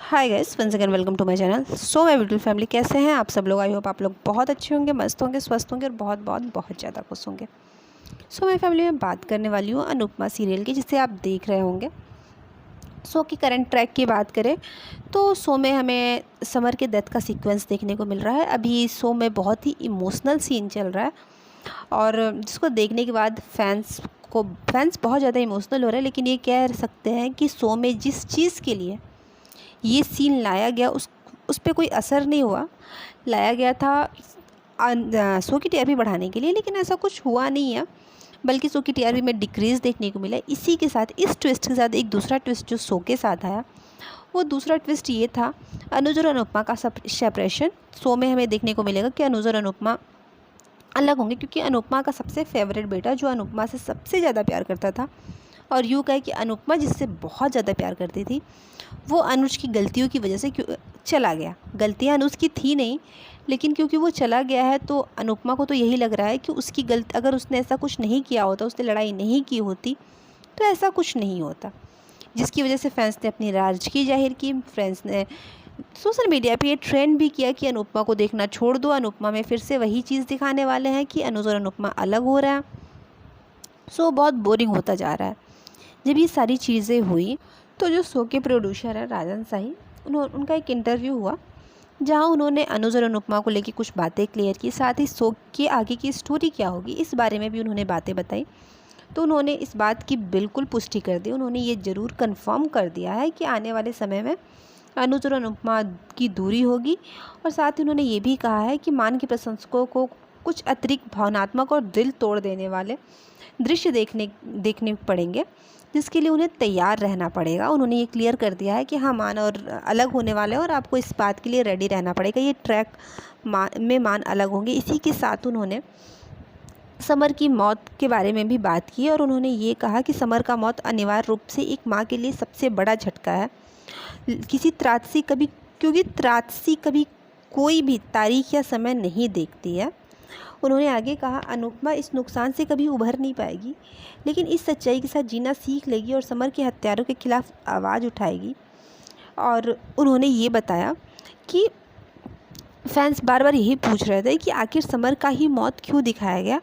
Hi guys, once again welcome to my channel. So my beautiful family, कैसे हैं आप सब लोग। आई होप आप लोग बहुत अच्छे होंगे, मस्त होंगे, स्वस्थ होंगे और बहुत बहुत बहुत ज़्यादा खुश होंगे। सो माय फैमिली, मैं बात करने वाली हूँ अनुपमा सीरियल की, जिसे आप देख रहे होंगे। शो की करंट ट्रैक की बात करें तो शो में हमें समर के डेथ का सीक्वेंस देखने को मिल रहा है। अभी शो में बहुत ही इमोशनल सीन चल रहा है और जिसको देखने के बाद फैंस बहुत ज़्यादा इमोशनल हो रहे हैं। लेकिन ये कह सकते हैं कि शो में जिस चीज़ के लिए ये सीन लाया गया उस पे कोई असर नहीं हुआ। लाया गया था शो की टीआरपी बढ़ाने के लिए, लेकिन ऐसा कुछ हुआ नहीं है, बल्कि शो की टीआरपी में डिक्रीज़ देखने को मिला। इसी के साथ, इस ट्विस्ट के साथ एक दूसरा ट्विस्ट जो शो के साथ आया, वो दूसरा ट्विस्ट ये था अनुज और अनुपमा का सेपरेशन। शो में हमें देखने को मिलेगा कि अनुज और अनुपमा अलग होंगे, क्योंकि अनुपमा का सबसे फेवरेट बेटा जो अनुपमा से सबसे ज़्यादा प्यार करता था, और यूँ कहे कि अनुपमा जिससे बहुत ज़्यादा प्यार करती थी, वो अनुज की गलतियों की वजह से चला गया। गलतियाँ अनुज की थी नहीं, लेकिन क्योंकि वो चला गया है तो अनुपमा को तो यही लग रहा है कि उसकी अगर उसने ऐसा कुछ नहीं किया होता, उसने लड़ाई नहीं की होती, तो ऐसा कुछ नहीं होता। जिसकी वजह से फैंस ने अपनी नाराज़गी जाहिर की। फैंस ने सोशल मीडिया पे ये ट्रेंड भी किया कि अनुपमा को देखना छोड़ दो, अनुपमा में फिर से वही चीज़ दिखाने वाले हैं कि अनुज और अनुपमा अलग हो रहा है। सो बहुत बोरिंग होता जा रहा है। जब ये सारी चीज़ें हुई तो जो शो के प्रोड्यूसर हैं राजन शाही, उनका एक इंटरव्यू हुआ जहां उन्होंने अनुज और अनुपमा को लेकर कुछ बातें क्लियर की। साथ ही शो के आगे की स्टोरी क्या होगी इस बारे में भी उन्होंने बातें बताई। तो उन्होंने इस बात की बिल्कुल पुष्टि कर दी। उन्होंने ये ज़रूर कंफर्म कर दिया है कि आने वाले समय में अनुज और अनुपमा की दूरी होगी। और साथ ही उन्होंने ये भी कहा है कि मान के प्रशंसकों को कुछ अतिरिक्त भावनात्मक और दिल तोड़ देने वाले दृश्य देखने पड़ेंगे, जिसके लिए उन्हें तैयार रहना पड़ेगा। उन्होंने ये क्लियर कर दिया है कि हाँ, मान और अलग होने वाले हैं और आपको इस बात के लिए रेडी रहना पड़ेगा। ये ट्रैक मान अलग होंगे। इसी के साथ उन्होंने समर की मौत के बारे में भी बात की और उन्होंने ये कहा कि समर का मौत अनिवार्य रूप से एक माँ के लिए सबसे बड़ा झटका है। क्योंकि त्रासदी कभी कोई भी तारीख या समय नहीं देखती है। उन्होंने आगे कहा, अनुपमा इस नुकसान से कभी उभर नहीं पाएगी, लेकिन इस सच्चाई के साथ जीना सीख लेगी और समर के हत्यारों के खिलाफ आवाज़ उठाएगी। और उन्होंने ये बताया कि फैंस बार बार यही पूछ रहे थे कि आखिर समर का ही मौत क्यों दिखाया गया।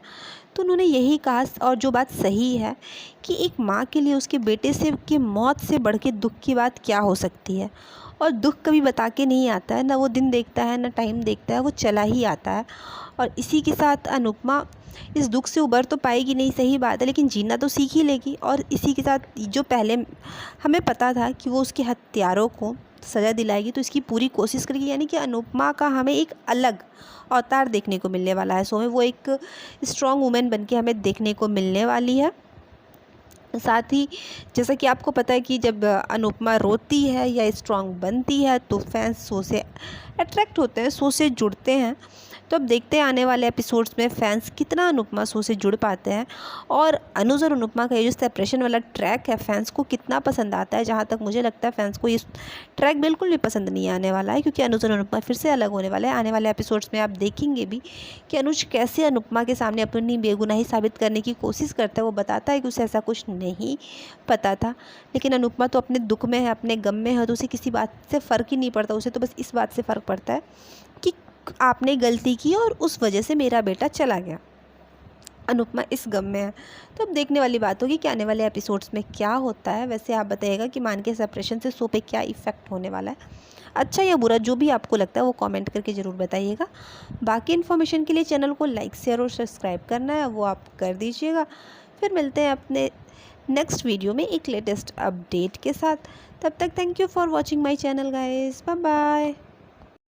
तो उन्होंने यही कहा, और जो बात सही है, कि एक माँ के लिए उसके बेटे से की मौत से बढ़ के दुख की बात क्या हो सकती है। और दुख कभी बता के नहीं आता है, ना वो दिन देखता है ना टाइम देखता है, वो चला ही आता है। और इसी के साथ अनुपमा इस दुख से उबर तो पाएगी नहीं, सही बात है, लेकिन जीना तो सीख ही लेगी। और इसी के साथ जो पहले हमें पता था कि वो उसके हत्यारों को सज़ा दिलाएगी, तो इसकी पूरी कोशिश करेगी। यानी कि अनुपमा का हमें एक अलग अवतार देखने को मिलने वाला है शो में। वो एक स्ट्रॉन्ग वुमेन बन के हमें देखने को मिलने वाली है। साथ ही जैसा कि आपको पता है कि जब अनुपमा रोती है या स्ट्रॉन्ग बनती है तो फैंस शो से अट्रैक्ट होते हैं, शो से जुड़ते हैं। तो अब देखते हैं आने वाले एपिसोड्स में फैंस कितना अनुपमा शो से जुड़ पाते हैं, और अनुज और अनुपमा का ये जो सेपरेशन वाला ट्रैक है फैंस को कितना पसंद आता है। जहाँ तक मुझे लगता है फैंस को ये ट्रैक बिल्कुल भी पसंद नहीं आने वाला है, क्योंकि अनुज और अनुपमा फिर से अलग होने वाले हैं। आने वाले एपिसोड्स में आप देखेंगे भी कि अनुज कैसे अनुपमा के सामने अपनी बेगुनाही साबित करने की कोशिश करता है। वो बताता है कि उसे ऐसा कुछ नहीं पता था, लेकिन अनुपमा तो अपने दुख में है, अपने गम में है, तो उसे किसी बात से फ़र्क ही नहीं पड़ता। उसे तो बस इस बात से फ़र्क पड़ता है कि आपने गलती की और उस वजह से मेरा बेटा चला गया। अनुपमा इस गम में है। तो अब देखने वाली बात होगी कि आने वाले एपिसोड्स में क्या होता है। वैसे आप बताइएगा कि मान के सेपरेशन से शो पे क्या इफ़ेक्ट होने वाला है, अच्छा या बुरा, जो भी आपको लगता है वो कमेंट करके ज़रूर बताइएगा। बाकी इन्फॉर्मेशन के लिए चैनल को लाइक शेयर और सब्सक्राइब करना है, वो आप कर दीजिएगा। फिर मिलते हैं अपने नेक्स्ट वीडियो में एक लेटेस्ट अपडेट के साथ। तब तक thank you for watching my channel guys, bye bye.